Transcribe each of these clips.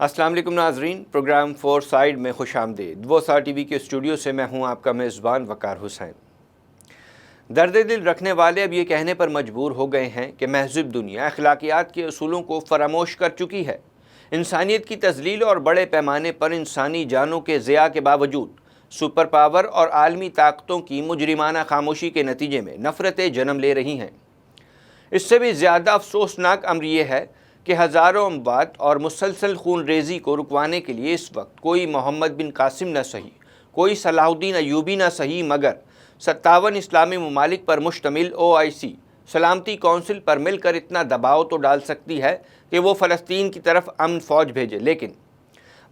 السلام علیکم ناظرین، پروگرام فور سائیڈ میں خوش آمدید۔ وہ سار ٹی وی کے اسٹوڈیو سے میں ہوں آپ کا میزبان وقار حسین۔ درد دل رکھنے والے اب یہ کہنے پر مجبور ہو گئے ہیں کہ مہذب دنیا اخلاقیات کے اصولوں کو فراموش کر چکی ہے۔ انسانیت کی تذلیل اور بڑے پیمانے پر انسانی جانوں کے ضیاع کے باوجود سپر پاور اور عالمی طاقتوں کی مجرمانہ خاموشی کے نتیجے میں نفرتیں جنم لے رہی ہیں۔ اس سے بھی زیادہ افسوسناک امر یہ ہے کہ ہزاروں اموات اور مسلسل خون ریزی کو رکوانے کے لیے اس وقت کوئی محمد بن قاسم نہ سہی، کوئی صلاح الدین ایوبی نہ سہی، مگر 57 اسلامی ممالک پر مشتمل OIC سلامتی کونسل پر مل کر اتنا دباؤ تو ڈال سکتی ہے کہ وہ فلسطین کی طرف امن فوج بھیجے، لیکن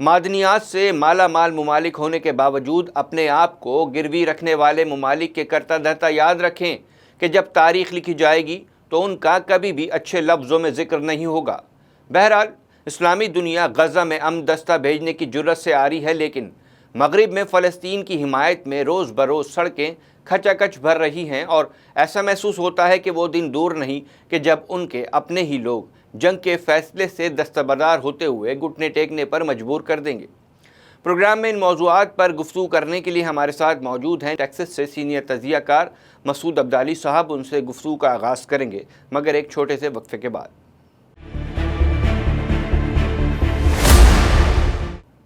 معدنیات سے مالا مال ممالک ہونے کے باوجود اپنے آپ کو گروی رکھنے والے ممالک کے کرتا دھرتا یاد رکھیں کہ جب تاریخ لکھی جائے گی تو ان کا کبھی بھی اچھے لفظوں میں ذکر نہیں ہوگا۔ بہرحال اسلامی دنیا غزہ میں امن دستہ بھیجنے کی جرت سے آ رہی ہے، لیکن مغرب میں فلسطین کی حمایت میں روز بروز سڑکیں کھچا کھچ بھر رہی ہیں، اور ایسا محسوس ہوتا ہے کہ وہ دن دور نہیں کہ جب ان کے اپنے ہی لوگ جنگ کے فیصلے سے دستبردار ہوتے ہوئے گھٹنے ٹیکنے پر مجبور کر دیں گے۔ پروگرام میں ان موضوعات پر گفتگو کرنے کے لیے ہمارے ساتھ موجود ہیں ٹیکساس سے سینئر تجزیہ کار مسعود عبدالی صاحب۔ ان سے گفتگو کا آغاز کریں گے مگر ایک چھوٹے سے وقفے کے بعد۔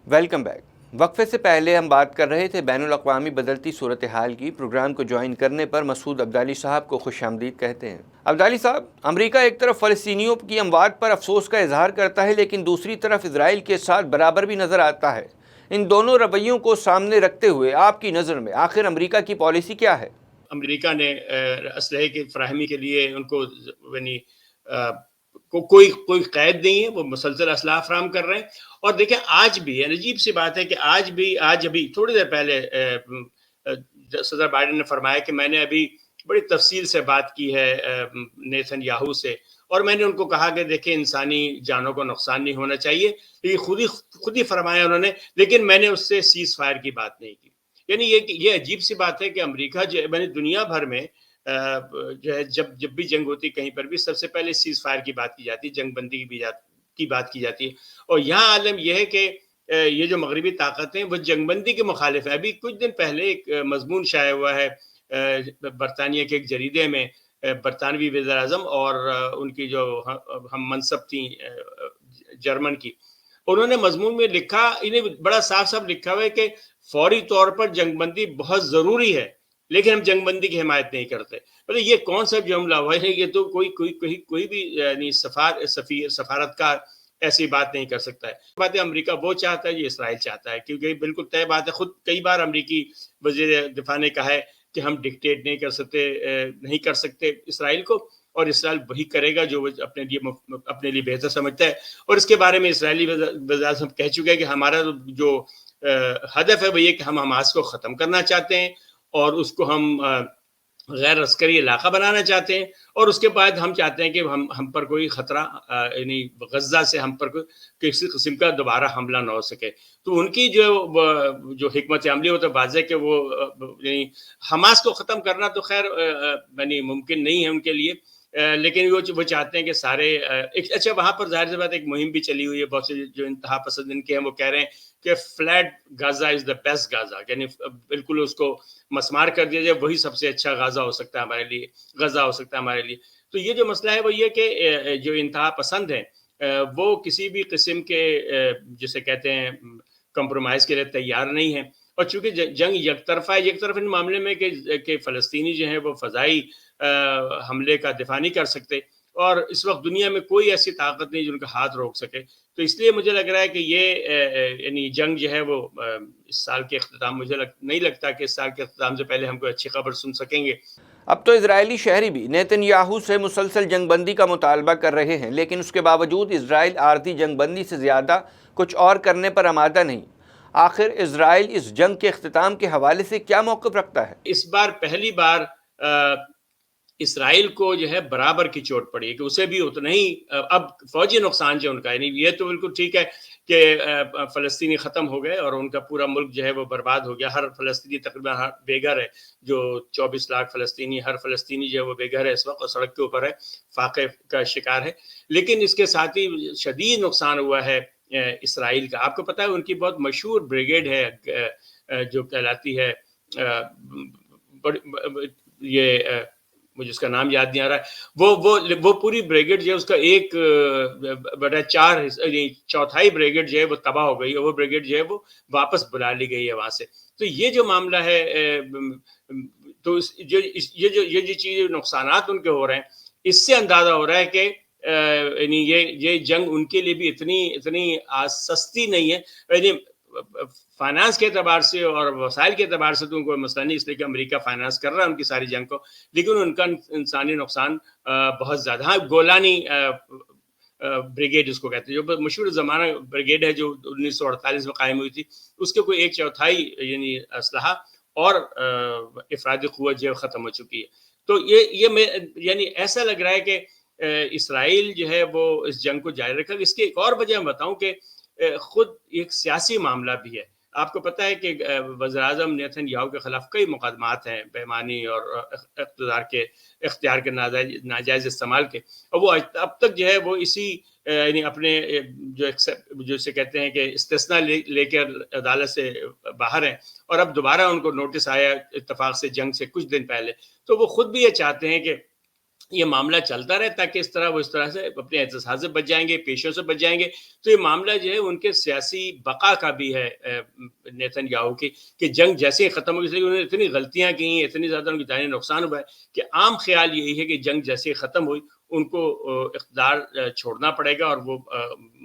Welcome back. وقفے سے پہلے ہم بات کر رہے تھے بین الاقوامی بدلتی صورتحال کی۔ پروگرام کو جوائن کرنے پر مسعود عبدالی صاحب کو خوش آمدید کہتے ہیں۔ عبدالی صاحب، امریکہ ایک طرف فلسطینیوں کی اموات پر افسوس کا اظہار کرتا ہے، لیکن دوسری طرف اسرائیل کے ساتھ برابر بھی نظر آتا ہے۔ ان دونوں رویوں کو سامنے رکھتے ہوئے آپ کی نظر میں آخر امریکہ کی پالیسی کیا ہے؟ امریکہ نے اسلحے کی فراہمی کے لیے ان کو یعنی کوئی قید نہیں ہے، وہ مسلسل اسلحہ فراہم کر رہے ہیں۔ اور دیکھیں آج بھی عجیب سی بات ہے کہ آج ابھی تھوڑی دیر پہلے صدر بائیڈن نے فرمایا کہ میں نے ابھی بڑی تفصیل سے بات کی ہے نیتن یاہو سے، اور میں نے ان کو کہا کہ دیکھیں انسانی جانوں کو نقصان نہیں ہونا چاہیے، یہ خود ہی فرمایا انہوں نے، لیکن میں نے اس سے سیز فائر کی بات نہیں کی۔ یعنی یہ عجیب سی بات ہے کہ امریکہ جو دنیا بھر میں جو ہے جب بھی جنگ ہوتی کہیں پر بھی سب سے پہلے سیز فائر کی بات کی جاتی ہے، جنگ بندی کی بات کی جاتی ہے، اور یہاں عالم یہ ہے کہ یہ جو مغربی طاقتیں وہ جنگ بندی کے مخالف ہیں۔ ابھی کچھ دن پہلے ایک مضمون شائع ہوا ہے برطانیہ کے ایک جریدے میں، برطانوی وزیر اعظم اور ان کی جو ہم منصب تھیں جرمن کی، انہوں نے مضمون میں لکھا، انہیں بڑا صاف صاف لکھا ہوا ہے کہ فوری طور پر جنگ بندی بہت ضروری ہے، لیکن ہم جنگ بندی کی حمایت نہیں کرتے۔ مطلب یہ کون سا جملہ ہوا ہے؟ یہ تو کوئی بھی یعنی سفارتکار ایسی بات نہیں کر سکتا ہے۔ بات ہے امریکہ وہ چاہتا ہے، یہ اسرائیل چاہتا ہے، کیونکہ بالکل طے بات ہے۔ خود کئی بار امریکی وزیر دفاع نے کہا ہے کہ ہم ڈکٹیٹ نہیں کر سکتے اسرائیل کو، اور اسرائیل وہی کرے گا جو وہ اپنے لیے بہتر سمجھتا ہے۔ اور اس کے بارے میں اسرائیلی وزیر اعظم کہہ چکے ہیں کہ ہمارا جو ہدف ہے وہ یہ کہ ہم حماس کو ختم کرنا چاہتے ہیں، اور اس کو ہم غیر عسکری علاقہ بنانا چاہتے ہیں، اور اس کے بعد ہم چاہتے ہیں کہ ہم پر کوئی خطرہ یعنی غزہ سے ہم پر کسی قسم کا دوبارہ حملہ نہ ہو سکے۔ تو ان کی جو حکمت عملی ہوتا ہے واضح کہ وہ یعنی حماس کو ختم کرنا تو خیر یعنی ممکن نہیں ہے ان کے لیے، لیکن وہ چاہتے ہیں کہ سارے اچھا وہاں پر ظاہر سی بات ایک مہم بھی چلی ہوئی ہے، بہت سے جو انتہا پسند ان کے ہیں وہ کہہ رہے ہیں کہ flat Gaza is the best Gaza, یعنی بالکل اس کو مسمار کر دیا جائے، وہی سب سے اچھا غزہ ہو سکتا ہے ہمارے لیے۔ تو یہ جو مسئلہ ہے وہ یہ کہ جو انتہا پسند ہیں وہ کسی بھی قسم کے جسے کہتے ہیں کمپرومائز کے لیے تیار نہیں ہیں، اور چونکہ جنگ یک طرفہ ہے، یک طرف ان معاملے میں کہ فلسطینی جو ہیں وہ فضائی حملے کا دفاع نہیں کر سکتے، اور اس وقت دنیا میں کوئی ایسی طاقت نہیں جو ان کا ہاتھ روک سکے۔ تو اس لیے مجھے لگ رہا ہے کہ یہ یعنی جنگ جو ہے وہ اس سال کے اختتام، مجھے نہیں لگتا کہ اس سال کے اختتام سے پہلے ہم کوئی اچھی خبر سن سکیں گے۔ اب تو اسرائیلی شہری بھی نیتن یاہو سے مسلسل جنگ بندی کا مطالبہ کر رہے ہیں، لیکن اس کے باوجود اسرائیل عارضی جنگ بندی سے زیادہ کچھ اور کرنے پر آمادہ نہیں۔ آخر اسرائیل اس جنگ کے اختتام کے حوالے سے کیا موقف رکھتا ہے؟ اس بار پہلی بار اسرائیل کو جو ہے برابر کی چوٹ پڑی ہے کہ اسے بھی اتنا ہی اب فوجی نقصان جو ان کا، یعنی یہ تو بالکل ٹھیک ہے کہ فلسطینی ختم ہو گئے اور ان کا پورا ملک جو ہے وہ برباد ہو گیا، ہر فلسطینی تقریباً بے گھر ہے، جو 24 لاکھ فلسطینی، ہر فلسطینی جو ہے وہ بے گھر ہے اس وقت اور سڑک کے اوپر ہے، فاقے کا شکار ہے۔ لیکن اس کے ساتھ ہی شدید نقصان ہوا ہے اسرائیل کا. آپ کو پتہ ہے ان کی بہت مشہور بریگیڈ ہے جو کہلاتی ہے یہ مجھے اس کا نام یاد نہیں آ رہا ہے. وہ پوری بریگیڈ جو ہے اس کا 1/4 چوتھائی بریگیڈ جو ہے وہ تباہ ہو گئی, اور وہ بریگیڈ جو ہے وہ واپس بلا لی گئی ہے وہاں سے. تو یہ جو معاملہ ہے, تو یہ جو چیز نقصانات ان کے ہو رہے ہیں, اس سے اندازہ ہو رہا ہے کہ یعنی یہ جنگ ان کے لیے بھی اتنی سستی نہیں ہے. یعنی فائنانس کے اعتبار سے اور وسائل کے اعتبار سے تو ان کو مسئلہ نہیں, اس لیے کہ امریکہ فائنانس کر رہا ہے ان کی ساری جنگ کو, لیکن ان کا انسانی نقصان بہت زیادہ. ہاں, گولانی بریگیڈ اس کو کہتے ہیں, جو مشہور زمانہ بریگیڈ ہے جو 1948 میں قائم ہوئی تھی, اس کے کوئی 1/4 یعنی اسلحہ اور افرادی قوت جو ختم ہو چکی ہے. تو یہ یعنی ایسا لگ رہا ہے کہ اسرائیل جو ہے وہ اس جنگ کو جاری رکھا. اس کی ایک اور وجہ میں بتاؤں کہ خود ایک سیاسی معاملہ بھی ہے. آپ کو پتہ ہے کہ وزیر اعظم نیتن یاہو کے خلاف کئی مقدمات ہیں بےایمانی اور اختیار کے ناجائز استعمال کے, اور وہ اب تک جو ہے وہ اسی یعنی اپنے جو سے کہتے ہیں کہ استثناء لے کر عدالت سے باہر ہیں, اور اب دوبارہ ان کو نوٹس آیا اتفاق سے جنگ سے کچھ دن پہلے. تو وہ خود بھی یہ چاہتے ہیں کہ یہ معاملہ چلتا رہے تاکہ اس طرح سے اپنے احتساب سے بچ جائیں گے, پیشوں سے بچ جائیں گے. تو یہ معاملہ جو ہے ان کے سیاسی بقا کا بھی ہے نیتن یاہو کی, کہ جنگ جیسے ہی ختم ہوگی, انہوں نے اتنی غلطیاں کی ہیں, اتنی زیادہ ان کی جانی نقصان ہوا ہے کہ عام خیال یہی ہے کہ جنگ جیسے ہی ختم ہوئی ان کو اقتدار چھوڑنا پڑے گا اور وہ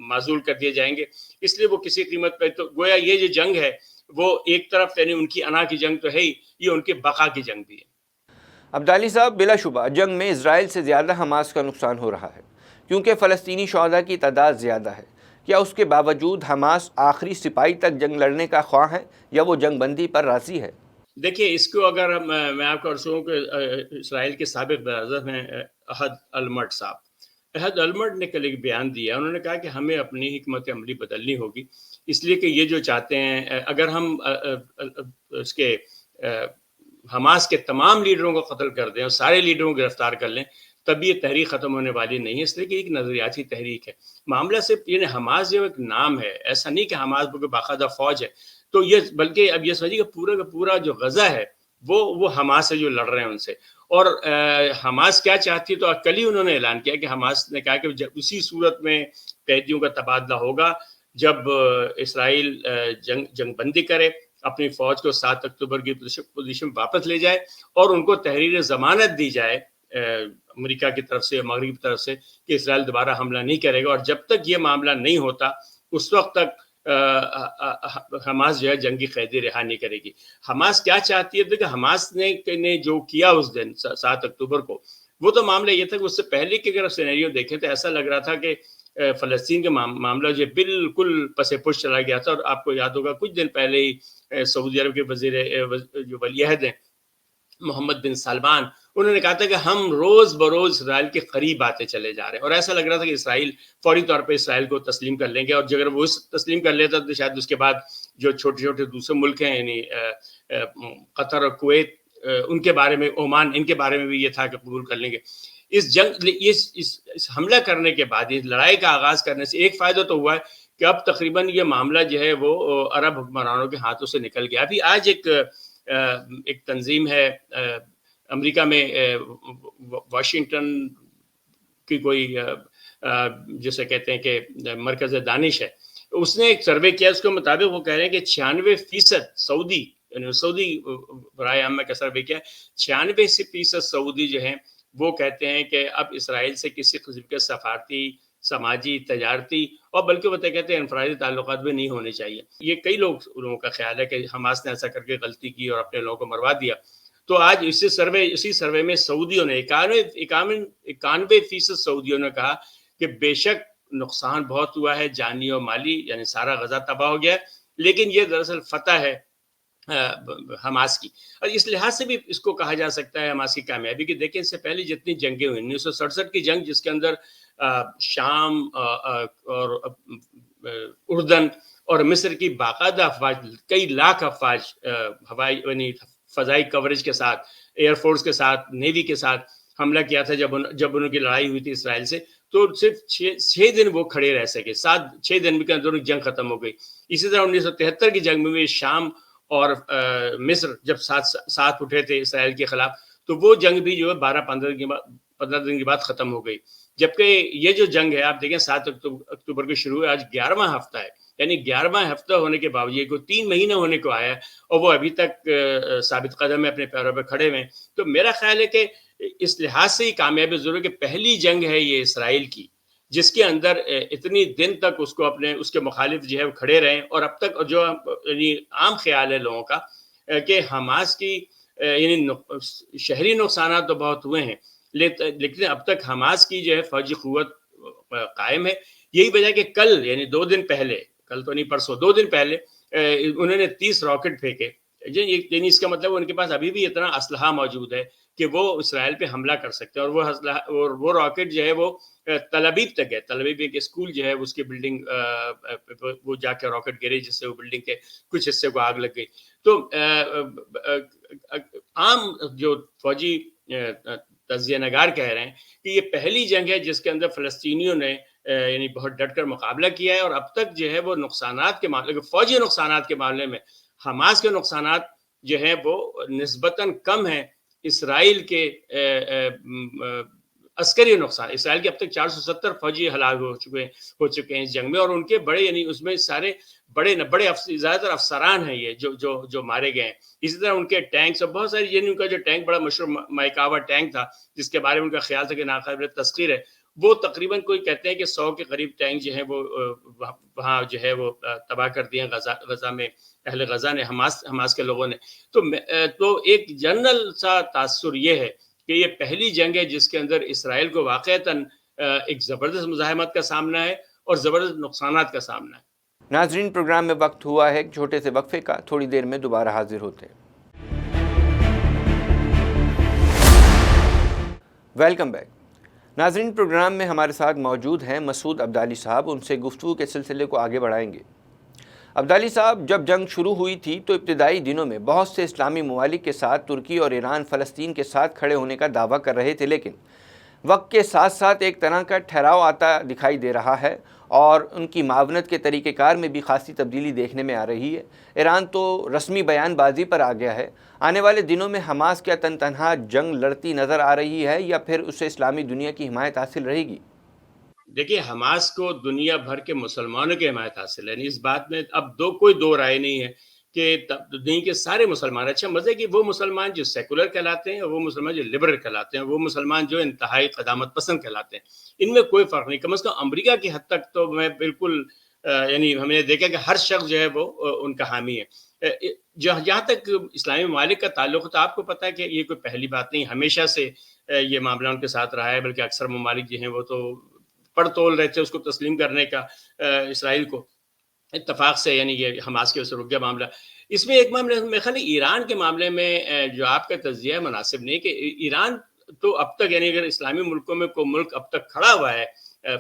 معزول کر دیے جائیں گے. اس لیے وہ کسی قیمت پہ, تو گویا یہ جو جنگ ہے وہ ایک طرف یعنی ان کی انا کی جنگ تو ہے ہی, یہ ان کے بقا کی جنگ بھی ہے. عبدالی صاحب, بلا شبہ جنگ میں اسرائیل سے زیادہ حماس کا نقصان ہو رہا ہے کیونکہ فلسطینی شہداء کی تعداد زیادہ ہے. کیا اس کے باوجود حماس آخری سپاہی تک جنگ لڑنے کا خواہاں ہے یا وہ جنگ بندی پر راضی ہے؟ دیکھیے, اس کو اگر میں آپ کو عرض کروں کہ اسرائیل کے سابق وزیر ہیں احد المرٹ صاحب, احد المرٹ نے کل ایک بیان دیا. انہوں نے کہا کہ ہمیں اپنی حکمت عملی بدلنی ہوگی, اس لیے کہ یہ جو چاہتے ہیں, اگر ہم اس کے حماس کے تمام لیڈروں کو قتل کر دیں اور سارے لیڈروں کو گرفتار کر لیں, تب یہ تحریک ختم ہونے والی نہیں ہے. اس لیے کہ ایک نظریاتی تحریک ہے. معاملہ صرف یہ حماس جو ایک نام ہے, ایسا نہیں کہ حماس کوئی باقاعدہ فوج ہے. تو یہ بلکہ اب یہ سمجھیے کہ پورا کا پورا جو غزہ ہے وہ حماس سے جو لڑ رہے ہیں ان سے. اور حماس کیا چاہتی ہے, تو کل ہی انہوں نے اعلان کیا کہ حماس نے کہا کہ اسی صورت میں قیدیوں کا تبادلہ ہوگا جب اسرائیل جنگ بندی کرے, اپنی فوج کو 7 اکتوبر کی پوزیشن واپس لے جائے اور ان کو تحریر ضمانت دی جائے امریکہ کی طرف سے, مغرب کی طرف سے, کہ اسرائیل دوبارہ حملہ نہیں کرے گا. اور جب تک یہ معاملہ نہیں ہوتا اس وقت تک حماس جو ہے جنگی قیدی رہا نہیں کرے گی. حماس کیا چاہتی ہے, کہ حماس نے جو کیا اس دن 7 اکتوبر کو, وہ تو معاملہ یہ تھا کہ اس سے پہلے کی اگر سینیریو دیکھیں تو ایسا لگ رہا تھا کہ فلسطین کا معاملہ جو بالکل پس پش چلا گیا تھا. اور آپ کو یاد ہوگا کچھ دن پہلے ہی سعودی عرب کے وزیر جو ولی عہد ہیں محمد بن سلمان, انہوں نے کہا تھا کہ ہم روز بروز اسرائیل کے قریب آتے چلے جا رہے ہیں. اور ایسا لگ رہا تھا کہ اسرائیل فوری طور پہ اسرائیل کو تسلیم کر لیں گے, اور اگر وہ تسلیم کر لیتا تو شاید اس کے بعد جو چھوٹے چھوٹے دوسرے ملک ہیں یعنی قطر اور کویت, ان کے بارے میں, عمان, ان کے بارے میں بھی یہ تھا کہ قبول کر لیں گے. اس جنگ اس حملہ کرنے کے بعد, اس لڑائی کا آغاز کرنے سے ایک فائدہ تو ہوا ہے کہ اب تقریباً یہ معاملہ جو ہے وہ عرب حکمرانوں کے ہاتھوں سے نکل گیا. ابھی آج ایک تنظیم ہے امریکہ میں, واشنگٹن کی کوئی جسے کہتے ہیں کہ مرکز دانش ہے, اس نے ایک سروے کیا. اس کے مطابق وہ کہہ رہے ہیں کہ 96% سعودی, یعنی سعودی برائے عامہ کا سروے کیا, 96% سعودی جو ہیں وہ کہتے ہیں کہ اب اسرائیل سے کسی قسم کے سفارتی, سماجی, تجارتی اور بلکہ وہ کہتے ہیں انفرادی تعلقات بھی نہیں ہونے چاہیے. یہ کئی لوگوں کا خیال ہے کہ حماس نے ایسا کر کے غلطی کی اور اپنے لوگوں کو مروا دیا. تو آج اسی سروے میں سعودیوں نے 91% سعودیوں نے کہا کہ بے شک نقصان بہت ہوا ہے, جانی اور مالی, یعنی سارا غزہ تباہ ہو گیا, لیکن یہ دراصل فتح ہے حماس کی. اور اس لحاظ سے بھی اس کو کہا جا سکتا ہے حماس کی کامیابی, کہ دیکھیں اس سے پہلے جتنی جنگیں ہوئی, 1967 کی جنگ جس کے اندر شام اور اردن اور مصر کی باقاعدہ افواج, کئی لاکھ افواج ہوائی یعنی فضائی کوریج کے ساتھ, ایئر فورس کے ساتھ, نیوی کے ساتھ حملہ کیا تھا جب ان کی لڑائی ہوئی تھی اسرائیل سے, تو صرف 6 دن وہ کھڑے رہ سکے, 6 دن کے اندر جنگ ختم ہو گئی. اسی طرح 1973 کی جنگ میں شام اور مصر جب ساتھ اٹھے تھے اسرائیل کے خلاف, تو وہ جنگ بھی جو ہے 15 دن کے بعد ختم ہو گئی. جبکہ یہ جو جنگ ہے آپ دیکھیں 7 اکتوبر کو شروع ہے, آج 11واں ہفتہ ہے, یعنی 11واں ہفتہ ہونے کے باوجود کو 3 مہینے ہونے کو آیا ہے اور وہ ابھی تک ثابت قدم ہے, اپنے پیروں پہ کھڑے ہوئے ہیں. تو میرا خیال ہے کہ اس لحاظ سے ہی کامیابی ضرور کہ پہلی جنگ ہے یہ اسرائیل کی جس کے اندر اتنی دن تک اس کو اس کے مخالف جو ہے وہ کھڑے رہے, اور اب تک جو یعنی عام خیال ہے لوگوں کا کہ حماس کی یعنی شہری نقصانات تو بہت ہوئے ہیں, لیکن اب تک حماس کی جو ہے فوجی قوت قائم ہے. یہی وجہ کہ کل یعنی 2 دن پہلے, کل تو نہیں پرسوں 2 دن پہلے انہوں نے 30 راکٹ پھینکے, یعنی اس کا مطلب ان کے پاس ابھی بھی اتنا اسلحہ موجود ہے کہ وہ اسرائیل پہ حملہ کر سکتے ہیں. اور وہ راکٹ جو ہے وہ تل ابیب تک ہے. تل ابیب ایک اسکول جو ہے اس کی بلڈنگ وہ جا کے راکٹ گرے, جس سے وہ بلڈنگ کے کچھ حصے کو آگ لگ گئی. تو عام جو فوجی تجزیہ نگار کہہ رہے ہیں کہ یہ پہلی جنگ ہے جس کے اندر فلسطینیوں نے یعنی بہت ڈٹ کر مقابلہ کیا ہے, اور اب تک جو ہے وہ نقصانات کے معاملے فوجی نقصانات کے معاملے میں حماس کے نقصانات جو ہیں وہ نسبتاً کم ہیں اسرائیل کے عسکری نقصان. اسرائیل کے اب تک 470 فوجی ہلاک ہو چکے ہیں اس جنگ میں, اور ان کے بڑے یعنی اس میں سارے بڑے زیادہ تر افسران ہیں یہ جو مارے گئے ہیں. اسی طرح ان کے ٹینکس اور بہت ساری, یعنی ان کا جو ٹینک بڑا مشہور مائکاوا ٹینک تھا جس کے بارے میں ان کا خیال تھا کہ ناقابل تسخیر ہے, وہ تقریباً کوئی کہتے ہیں کہ 100 کے قریب ٹینک جو ہیں وہ وہاں جو ہے وہ تباہ کر دیے غزہ میں اہل غزہ نے, حماس کے لوگوں نے. تو ایک جنرل سا تاثر یہ ہے کہ یہ پہلی جنگ ہے جس کے اندر اسرائیل کو واقعتاً ایک زبردست مزاحمت کا سامنا ہے اور زبردست نقصانات کا سامنا ہے. ناظرین, پروگرام میں وقت ہوا ہے ایک چھوٹے سے وقفے کا, تھوڑی دیر میں دوبارہ حاضر ہوتے ہیں. Welcome back. ناظرین, پروگرام میں ہمارے ساتھ موجود ہیں مسعود عبدالی صاحب. ان سے گفتگو کے سلسلے کو آگے بڑھائیں گے. عبدالی صاحب, جب جنگ شروع ہوئی تھی تو ابتدائی دنوں میں بہت سے اسلامی ممالک کے ساتھ ترکی اور ایران فلسطین کے ساتھ کھڑے ہونے کا دعویٰ کر رہے تھے, لیکن وقت کے ساتھ ساتھ ایک طرح کا ٹھہراؤ آتا دکھائی دے رہا ہے اور ان کی معاونت کے طریقہ کار میں بھی خاصی تبدیلی دیکھنے میں آ رہی ہے. ایران تو رسمی بیان بازی پر آ گیا ہے. آنے والے دنوں میں حماس کیا تنہا جنگ لڑتی نظر آ رہی ہے یا پھر اسے اسلامی دنیا کی حمایت حاصل رہے گی؟ دیکھیے, حماس کو دنیا بھر کے مسلمانوں کی حمایت حاصل ہے, اس بات میں اب کوئی دو رائے نہیں ہے کہ دنیا کے سارے مسلمان, اچھا مزے کہ وہ مسلمان جو سیکولر کہلاتے ہیں, وہ مسلمان جو لبرل کہلاتے ہیں, وہ مسلمان جو انتہائی قدامت پسند کہلاتے ہیں, ان میں کوئی فرق نہیں. کم از کم امریکہ کی حد تک تو میں بالکل یعنی ہم نے دیکھا کہ ہر شخص جو ہے وہ ان کا حامی ہے. جہاں تک اسلامی ممالک کا تعلق تو آپ کو پتہ ہے کہ یہ کوئی پہلی بات نہیں, ہمیشہ سے یہ معاملہ ان کے ساتھ رہا ہے, بلکہ اکثر ممالک جو ہیں وہ تو پڑ تول رہے تھے اس کو تسلیم کرنے کا اسرائیل کو, اتفاق سے یعنی یہ حماس کے رک گیا معاملہ. اس میں ایک معاملہ میرے خیال ایران کے معاملے میں جو آپ کا تجزیہ مناسب نہیں کہ ایران تو اب تک یعنی اگر اسلامی ملکوں میں کوئی ملک اب تک کھڑا ہوا ہے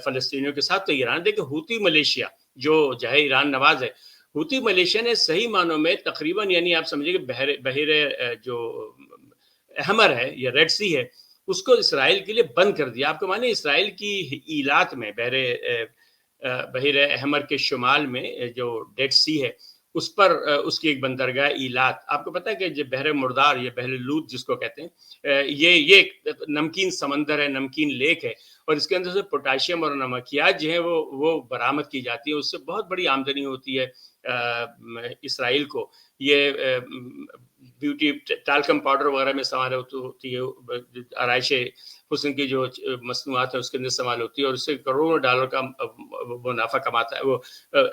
فلسطینیوں کے ساتھ تو ایران. دیکھیں ہوتی ملیشیا جو ہے ایران نواز ہے, ہوتی ملیشیا نے صحیح معنوں میں تقریباً یعنی آپ سمجھے کہ بحیرہ جو احمر ہے یا ریڈ سی ہے اس کو اسرائیل کے لیے بند کر دیا. آپ کو مانے اسرائیل کی ایلات میں بحیرہ احمر کے شمال میں جو ڈیڈ سی ہے اس پر اس کی ایک بندرگاہ ایلات. آپ کو پتہ ہے کہ جو بحر مردار یا بحر لوط جس کو کہتے ہیں, یہ ایک نمکین سمندر ہے, نمکین لیک ہے, اور اس کے اندر سے پوٹاشیم اور نمکیات جو ہیں وہ برآمد کی جاتی ہے. اس سے بہت بڑی آمدنی ہوتی ہے اسرائیل کو. یہ بیوٹی ٹالکم پاؤڈر وغیرہ میں استعمال ہوتی ہے, آرائش حسن کی جو مصنوعات ہیں اس کے اندر استعمال ہوتی ہے, اور اس سے کروڑوں ڈالر کا وہ نفع کماتا ہے, وہ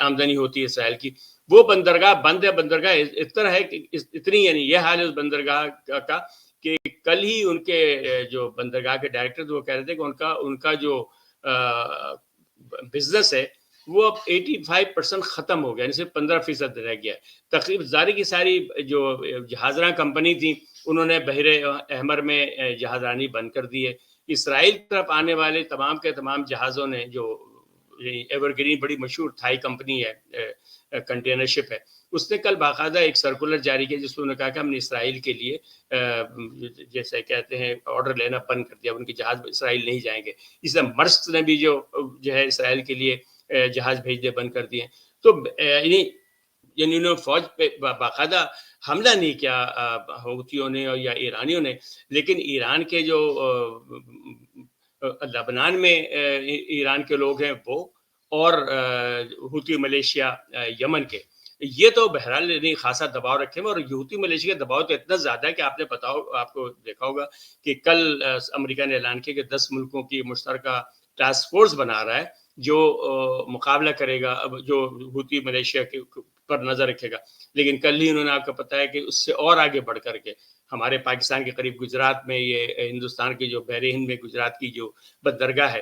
آمدنی ہوتی ہے اسرائیل کی. وہ بندرگاہ بند ہے, بندرگاہ اتنا ہے کہ اتنی یعنی یہ حال ہے اس بندرگاہ کا کہ کل ہی ان کے جو بندرگاہ کے ڈائریکٹر وہ کہہ رہے تھے کہ ان کا جو بزنس ہے وہ اب 85% ختم ہو گیا, یعنی صرف 15% رہ گیا. تقریباً ساری کی ساری جو جہازراں کمپنی تھی انہوں نے بحر احمر میں جہازرانی بند کر دی ہے. اسرائیل کی طرف آنے والے تمام کے تمام جہازوں نے جو ایور گرین بڑی مشہور تھائی کمپنی ہے، کنٹینر شپ ہے، اس نے کل باقاعدہ ایک سرکولر جاری کیا جس میں کہا کہ ہم نے اسرائیل کے لیے جیسے کہتے ہیں آرڈر لینا بند کر دیا، ان کے جہاز اسرائیل نہیں جائیں گے. اس طرح مرسک نے بھی جو ہے اسرائیل کے لیے جہاز بھیجنے بند کر دیے. تو یعنی انہوں نے فوج پہ باقاعدہ حملہ نہیں کیا حوثیوں نے یا ایرانیوں نے، لیکن ایران کے جو لبنان میں ایران کے لوگ ہیں وہ، اور حوثی ملیشیا یمن کے، یہ تو بہرحال نہیں خاصا دباؤ رکھے ہوئے. اور حوثی ملیشیا کا دباؤ تو اتنا زیادہ ہے کہ آپ کو دیکھا ہوگا کہ کل امریکہ نے اعلان کیا کہ 10 ملکوں کی مشترکہ ٹاسک فورس بنا رہا ہے جو مقابلہ کرے گا جو حوثی ملیشیا کے پر نظر رکھے گا. لیکن کل ہی انہوں نے آپ کو پتا ہے کہ اس سے اور آگے بڑھ کر کے ہمارے پاکستان کے قریب گجرات میں، یہ ہندوستان کی جو بحر ہند میں گجرات کی جو بندرگاہ ہے،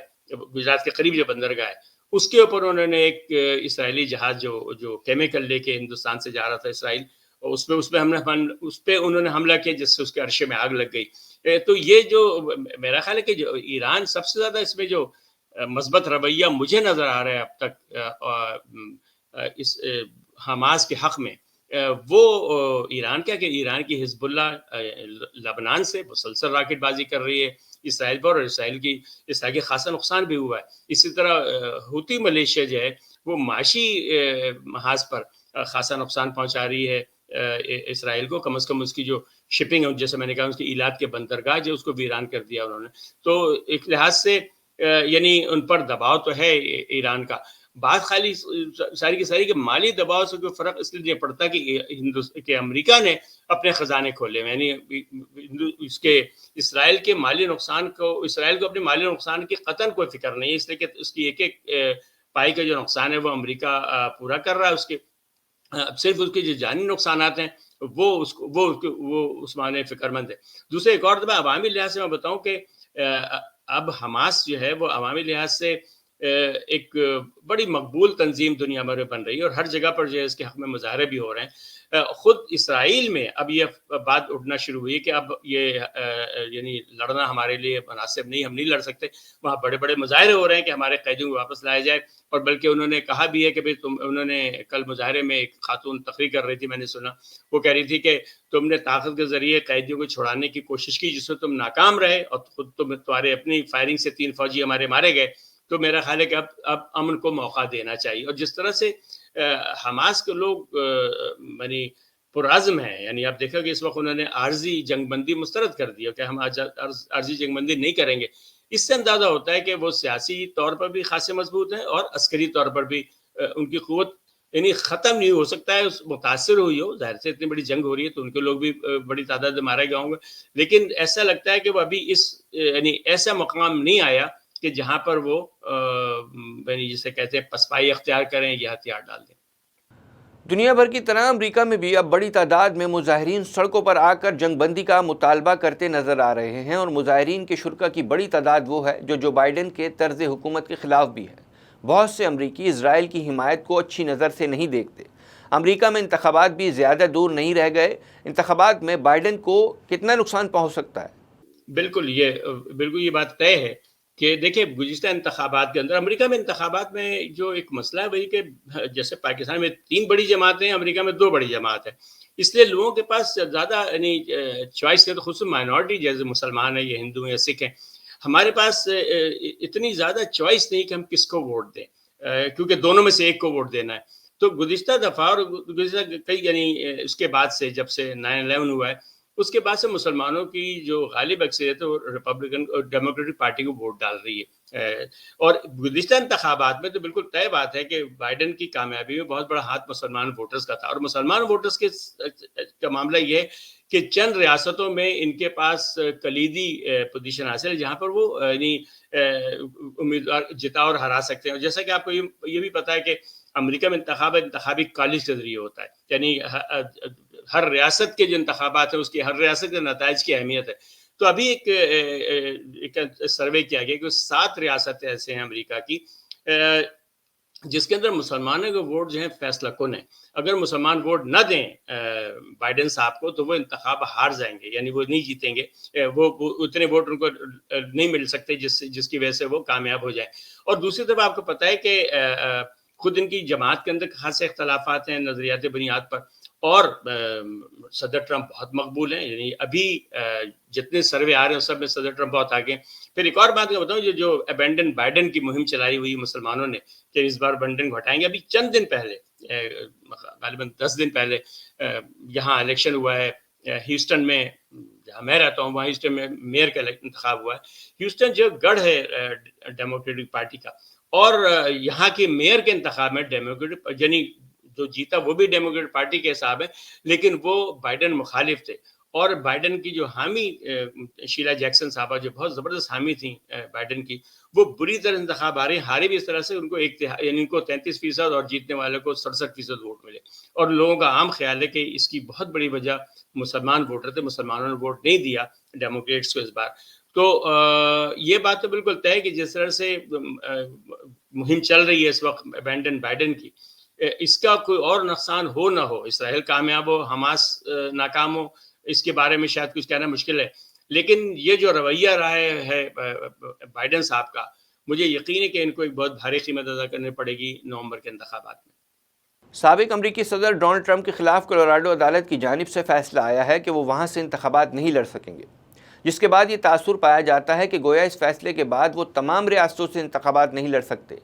گجرات کے قریب جو بندرگاہ ہے، اس کے اوپر انہوں نے ایک اسرائیلی جہاز جو کیمیکل لے کے ہندوستان سے جا رہا تھا اسرائیل، اس پہ انہوں نے حملہ کیا جس سے اس کے عرشے میں آگ لگ گئی. تو یہ جو میرا خیال ہے کہ جو ایران سب سے زیادہ اس میں جو مثبت رویہ مجھے نظر آ رہا ہے اب تک اس حماس کے حق میں، وہ ایران کیا کہ ایران کی حزب اللہ لبنان سے مسلسل راکٹ بازی کر رہی ہے اسرائیل پر، اور اسرائیل کی خاصا نقصان بھی ہوا ہے. اسی طرح حوثی ملیشیا جو ہے وہ معاشی محاذ پر خاصا نقصان پہنچا رہی ہے اسرائیل کو. کم از کم اس کی جو شپنگ ہے، جیسے میں نے کہا اس کی ایلات کے بندرگاہ جو اس کو ویران کر دیا انہوں نے. تو ایک لحاظ سے یعنی ان پر دباؤ تو ہے ایران کا. بات خالی ساری کی ساری کہ مالی دباؤ سے کوئی فرق اس لیے پڑتا کہ امریکہ نے اپنے خزانے کھولے، یعنی اس کے اسرائیل کے مالی نقصان کو، اسرائیل کو اپنے مالی نقصان کی قطعاً کوئی فکر نہیں ہے، اس لیے کہ اس کی ایک پائی کا جو نقصان ہے وہ امریکہ پورا کر رہا ہے. اس کے صرف اس کے جو جانی نقصانات ہیں وہ اس معنی فکر مند ہے. دوسرے ایک اور دفعہ عوامی لحاظ سے میں بتاؤں کہ اب حماس جو ہے وہ عوامی لحاظ سے ایک بڑی مقبول تنظیم دنیا بھر میں بن رہی ہے، اور ہر جگہ پر جو ہے اس کے حق میں مظاہرے بھی ہو رہے ہیں. خود اسرائیل میں اب یہ بات اٹھنا شروع ہوئی کہ اب یہ یعنی لڑنا ہمارے لیے مناسب نہیں، ہم نہیں لڑ سکتے. وہاں بڑے بڑے مظاہرے ہو رہے ہیں کہ ہمارے قیدیوں کو واپس لایا جائے، اور بلکہ انہوں نے کہا بھی ہے کہ انہوں نے کل مظاہرے میں ایک خاتون تقریر کر رہی تھی، میں نے سنا، وہ کہہ رہی تھی کہ تم نے طاقت کے ذریعے قیدیوں کو چھڑانے کی کوشش کی جس میں تم ناکام رہے، اور خود تمہارے اپنی فائرنگ سے 3 فوجی ہمارے مارے گئے. تو میرا خیال ہے کہ اب امن کو موقع دینا چاہیے. اور جس طرح سے حماس کے لوگ یعنی پرعزم ہیں، یعنی آپ دیکھا کہ اس وقت انہوں نے عارضی جنگ بندی مسترد کر دی کہ ہم عارضی جنگ بندی نہیں کریں گے. اس سے اندازہ ہوتا ہے کہ وہ سیاسی طور پر بھی خاصے مضبوط ہیں اور عسکری طور پر بھی ان کی قوت یعنی ختم نہیں ہو سکتا ہے. متاثر ہوئی ہو، ظاہر سے اتنی بڑی جنگ ہو رہی ہے تو ان کے لوگ بھی بڑی تعداد میں مارے گئے ہوں گے، لیکن ایسا لگتا ہے کہ وہ ابھی یعنی ایسا مقام نہیں آیا کہ جہاں پر وہ یعنی جسے کہتے ہیں پسپائی اختیار کریں یا ہتھیار ڈال دیں. دنیا بھر کی طرح امریکہ میں بھی اب بڑی تعداد میں مظاہرین سڑکوں پر آ کر جنگ بندی کا مطالبہ کرتے نظر آ رہے ہیں، اور مظاہرین کے شرکاء کی بڑی تعداد وہ ہے جو بائیڈن کے طرز حکومت کے خلاف بھی ہے. بہت سے امریکی اسرائیل کی حمایت کو اچھی نظر سے نہیں دیکھتے. امریکہ میں انتخابات بھی زیادہ دور نہیں رہ گئے. انتخابات میں بائیڈن کو کتنا نقصان پہنچ سکتا ہے؟ بالکل یہ بات طے ہے کہ دیکھیں گزشتہ انتخابات کے اندر، امریکہ میں انتخابات میں جو ایک مسئلہ ہے وہی کہ جیسے پاکستان میں 3 بڑی جماعتیں ہیں، امریکہ میں 2 بڑی جماعت ہے، اس لیے لوگوں کے پاس زیادہ یعنی چوائس ہے. تو خصوصاً مائنورٹی جیسے مسلمان ہیں یا ہندو ہیں یا سکھ ہیں، ہمارے پاس اتنی زیادہ چوائس نہیں کہ ہم کس کو ووٹ دیں، کیونکہ دونوں میں سے ایک کو ووٹ دینا ہے. تو گزشتہ دفعہ اور گزشتہ کئی یعنی اس کے بعد سے جب سے 9/11 ہوا ہے، اس کے بعد سے مسلمانوں کی جو غالب اکثریت ہے وہ ریپبلکن اور ڈیموکریٹک پارٹی کو ووٹ ڈال رہی ہے. اور گزشتہ انتخابات میں تو بالکل طے بات ہے کہ بائیڈن کی کامیابی میں بہت بڑا ہاتھ مسلمان ووٹرز کا تھا. اور مسلمان ووٹرز کا معاملہ یہ ہے کہ چند ریاستوں میں ان کے پاس کلیدی پوزیشن حاصل ہے جہاں پر وہ یعنی امیدوار جتا اور ہرا سکتے ہیں. جیسا کہ آپ کو یہ بھی پتا ہے کہ امریکہ میں انتخابی کالج کے ذریعے ہوتا ہے، یعنی ہر ریاست کے جو انتخابات ہیں اس کی ہر ریاست کے نتائج کی اہمیت ہے. تو ابھی ایک سروے کیا گیا کہ 7 ریاستیں ایسے ہیں امریکہ کی جس کے اندر مسلمانوں کے ووٹ جو ہیں فیصلہ کن ہیں. اگر مسلمان ووٹ نہ دیں بائیڈن صاحب کو تو وہ انتخاب ہار جائیں گے, یعنی وہ نہیں جیتیں گے, وہ اتنے ووٹ ان کو نہیں مل سکتے جس کی وجہ سے وہ کامیاب ہو جائیں. اور دوسری طرف آپ کو پتہ ہے کہ خود ان کی جماعت کے اندر خاصے اختلافات ہیں نظریاتی بنیاد پر, اور صدر ٹرمپ بہت مقبول ہیں, یعنی ابھی جتنے سروے آ رہے ہیں سب میں صدر ٹرمپ بہت آگے ہیں. پھر ایک اور بات میں بتاؤں, جو ابینڈن بائیڈن کی مہم چلائی ہوئی مسلمانوں نے کہ اس بار بائیڈن کو ہٹائیں گے, ابھی چند دن پہلے غالباً 10 دن پہلے یہاں الیکشن ہوا ہے ہیوسٹن میں, جہاں میں رہتا ہوں وہاں ہیوسٹن میں میئر کا انتخاب ہوا ہے. ہیوسٹن جو گڑھ ہے ڈیموکریٹک پارٹی کا, اور یہاں کے میئر کے انتخاب میں ڈیموکریٹک یعنی جو جیتا وہ بھی ڈیموکریٹک پارٹی کے حساب ہے, لیکن وہ بائیڈن مخالف تھے. اور بائیڈن کی جو حامی شیلا جیکسن صاحبہ جو بہت زبردست حامی تھیں بائیڈن کی, وہ بری طرح انتخاب ہاری بھی اس طرح سے ان کو یعنی ان کو 33% اور جیتنے والے کو 67% ووٹ ملے. اور لوگوں کا عام خیال ہے کہ اس کی بہت بڑی وجہ مسلمان ووٹر تھے, مسلمانوں نے ووٹ نہیں دیا ڈیموکریٹس کو اس بار. تو یہ بات تو بالکل طے ہے کہ جس طرح سے مہم چل رہی ہے اس وقت بائیڈن کی, اس کا کوئی اور نقصان ہو نہ ہو, اسرائیل کامیاب ہو حماس ناکام ہو, اس کے بارے میں شاید کچھ کہنا مشکل ہے. لیکن یہ جو رویہ رہا ہے بائیڈن صاحب کا, مجھے یقین ہے کہ ان کو ایک بہت بھاری قیمت ادا کرنی پڑے گی نومبر کے انتخابات میں. سابق امریکی صدر ڈونلڈ ٹرمپ کے خلاف کولوراڈو عدالت کی جانب سے فیصلہ آیا ہے کہ وہ وہاں سے انتخابات نہیں لڑ سکیں گے, جس کے بعد یہ تاثر پایا جاتا ہے کہ گویا اس فیصلے کے بعد وہ تمام ریاستوں سے انتخابات نہیں لڑ سکتے.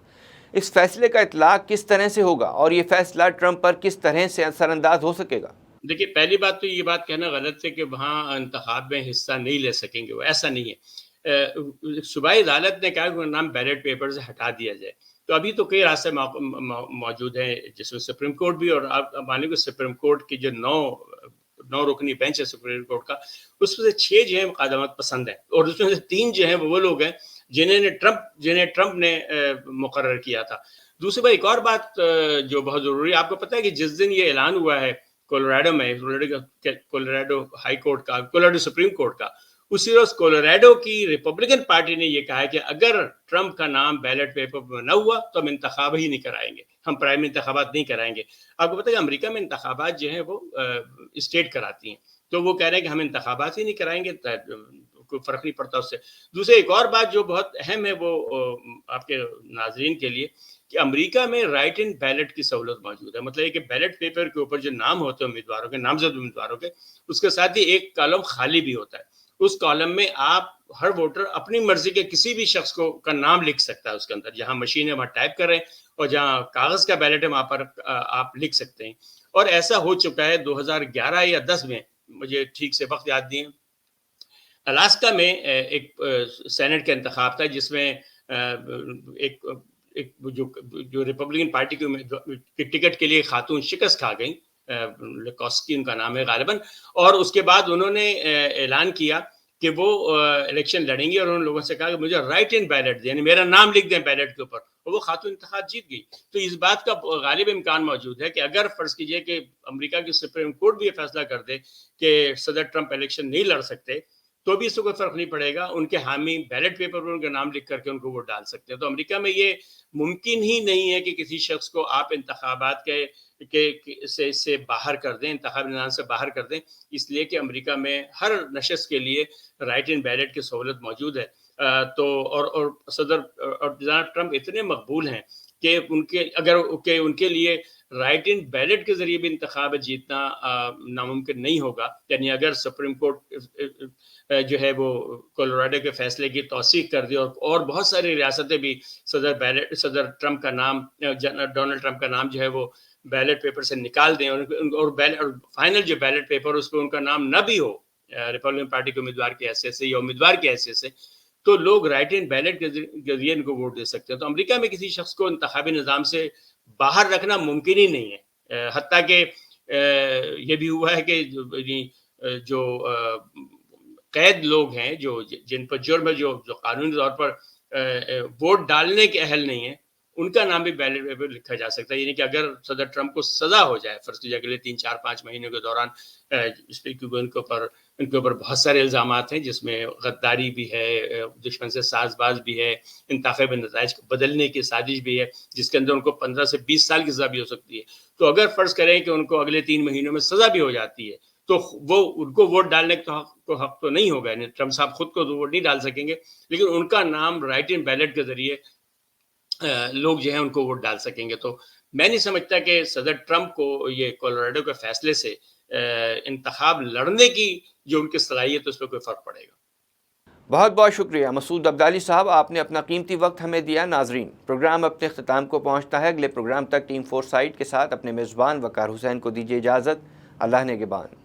اس فیصلے کا اطلاق کس طرح سے ہوگا اور یہ فیصلہ ٹرمپ پر کس طرح سے اثر انداز ہو سکے گا؟ دیکھیے, پہلی بات تو یہ بات کہنا غلط ہے کہ وہاں انتخاب میں حصہ نہیں لے سکیں گے, وہ ایسا نہیں ہے. صوبائی عدالت نے کہا کہ نام بیلٹ پیپر سے ہٹا دیا جائے. تو ابھی تو کئی راستے موجود ہیں جس میں سپریم کورٹ بھی, اور آپ مانیں گے سپریم کورٹ کی جو نو رکنی بینچ ہے سپریم کورٹ کا, اس میں سے 6 جو ہیں مقدمات پسند ہیں, اور اس میں سے 3 جو ہیں وہ لوگ ہیں جنہیں ٹرمپ نے مقرر کیا تھا. دوسری بات, ایک اور بات جو بہت ضروری ہے, آپ کو پتہ ہے کہ جس دن یہ اعلان ہوا ہے کولوراڈو میں, کولوراڈو ہائی کورٹ کا, کولوراڈو سپریم کورٹ کا, اسی روز کولوراڈو کی ریپبلکن پارٹی نے یہ کہا ہے کہ اگر ٹرمپ کا نام بیلٹ پیپر میں نہ ہوا تو ہم انتخاب ہی نہیں کرائیں گے, ہم پرائمری انتخابات نہیں کرائیں گے. آپ کو پتہ ہے کہ امریکہ میں انتخابات جو ہیں وہ اسٹیٹ کراتی ہیں, تو وہ کہہ رہے ہیں کہ ہم انتخابات ہی نہیں کرائیں گے, کوئی فرق نہیں پڑتا اس سے. دوسرے ایک اور بات جو بہت اہم ہے وہ آپ کے ناظرین کے لیے, کہ امریکہ میں رائٹ ان بیلٹ کی سہولت موجود ہے. مطلب یہ کہ بیلٹ پیپر کے اوپر جو نام ہوتے ہیں امیدواروں کے, نامزد امیدواروں کے, اس کے ساتھ ہی ایک کالم خالی بھی ہوتا ہے. اس کالم میں آپ ہر ووٹر اپنی مرضی کے کسی بھی شخص کا نام لکھ سکتا ہے اس کے اندر, جہاں مشین ہے وہاں ٹائپ کریں, اور جہاں کاغذ کا بیلٹ ہے وہاں پر آپ لکھ سکتے ہیں. اور ایسا ہو چکا ہے 2011 یا 10 میں, مجھے ٹھیک سے وقت یاد نہیں ہے, الاسکا میں ایک سینٹ کا انتخاب تھا جس میں ایک جو ریپبلکن پارٹی کی ٹکٹ کے لیے خاتون شکست کھا گئیں, لیکوسکی ان کا نام ہے غالباً, اور اس کے بعد انہوں نے اعلان کیا کہ وہ الیکشن لڑیں گے, اور انہوں نے لوگوں سے کہا کہ مجھے رائٹ ان بیلٹ دیں, یعنی میرا نام لکھ دیں بیلٹ کے اوپر, اور وہ خاتون انتخاب جیت گئی. تو اس بات کا غالب امکان موجود ہے کہ اگر فرض کیجئے کہ امریکہ کی سپریم کورٹ بھی یہ فیصلہ کر دے کہ صدر ٹرمپ الیکشن نہیں لڑ سکتے, تو بھی اس سے کوئی فرق نہیں پڑے گا, ان کے حامی بیلٹ پیپر پر ان کا نام لکھ کر کے ان کو ووٹ ڈال سکتے ہیں. تو امریکہ میں یہ ممکن ہی نہیں ہے کہ کسی شخص کو آپ انتخابات سے باہر کر دیں, انتخابی نظام سے باہر کر دیں, اس لیے کہ امریکہ میں ہر نشست کے لیے رائٹ ان بیلٹ کی سہولت موجود ہے. تو اور صدر اور جناب ٹرمپ اتنے مقبول ہیں کہ ان کے لیے رائٹ ان بیلٹ کے ذریعے بھی انتخاب جیتنا ناممکن نہیں ہوگا. یعنی اگر سپریم کورٹ جو ہے وہ کولوراڈو کے فیصلے کی توثیق کر دی, اور بہت ساری ریاستیں بھی صدر ٹرمپ کا نام, ڈونلڈ ٹرمپ کا نام جو ہے وہ بیلٹ پیپر سے نکال دیں, اور فائنل جو بیلٹ پیپر اس پہ ان کا نام نہ بھی ہو ریپبلکن پارٹی کے امیدوار کی حیثیت سے یا امیدوار کی حیثیت سے, تو لوگ رائٹ ان بیلٹ کے ذریعے ان کو ووٹ دے سکتے ہیں. تو امریکہ میں کسی شخص کو انتخابی نظام سے باہر رکھنا ممکن ہی نہیں ہے. حتیٰ کہ یہ بھی ہوا ہے کہ جو قید لوگ ہیں جن پر جرم ہے, جو قانونی طور پر ووٹ ڈالنے کے اہل نہیں ہیں, ان کا نام بھی بیلٹ پیپر لکھا جا سکتا ہے. یعنی کہ اگر صدر ٹرمپ کو سزا ہو جائے فرض کیجیے اگلے 3-4-5 مہینے کے دوران ان کے اوپر ان کے اوپر بہت سارے الزامات ہیں، جس میں غداری بھی ہے، دشمن سے ساز باز بھی ہے، انتخابی نتائج کو بدلنے کی سازش بھی ہے، جس کے اندر ان کو 15 سے 20 سال کی سزا بھی ہو سکتی ہے۔ تو اگر فرض کریں کہ ان کو اگلے 3 مہینوں میں سزا بھی ہو جاتی ہے تو وہ ان کو ووٹ ڈالنے کا حق تو نہیں ہوگا، یعنی ٹرمپ صاحب خود کو تو ووٹ نہیں ڈال سکیں گے، لیکن ان کا نام رائٹ ان بیلٹ کے ذریعے لوگ جو ہیں ان کو ووٹ ڈال سکیں گے۔ تو میں نہیں سمجھتا کہ صدر ٹرمپ کو یہ کولوراڈو کے فیصلے سے انتخاب لڑنے کی جو ان کی صلاحیت ہے اس پہ کوئی فرق پڑے گا۔ بہت بہت شکریہ مسعود عبدالی صاحب، آپ نے اپنا قیمتی وقت ہمیں دیا۔ ناظرین، پروگرام اپنے اختتام کو پہنچتا ہے۔ اگلے پروگرام تک ٹیم فور سائٹ کے ساتھ اپنے میزبان وقار حسین کو دیجیے اجازت۔ اللہ نگہبان۔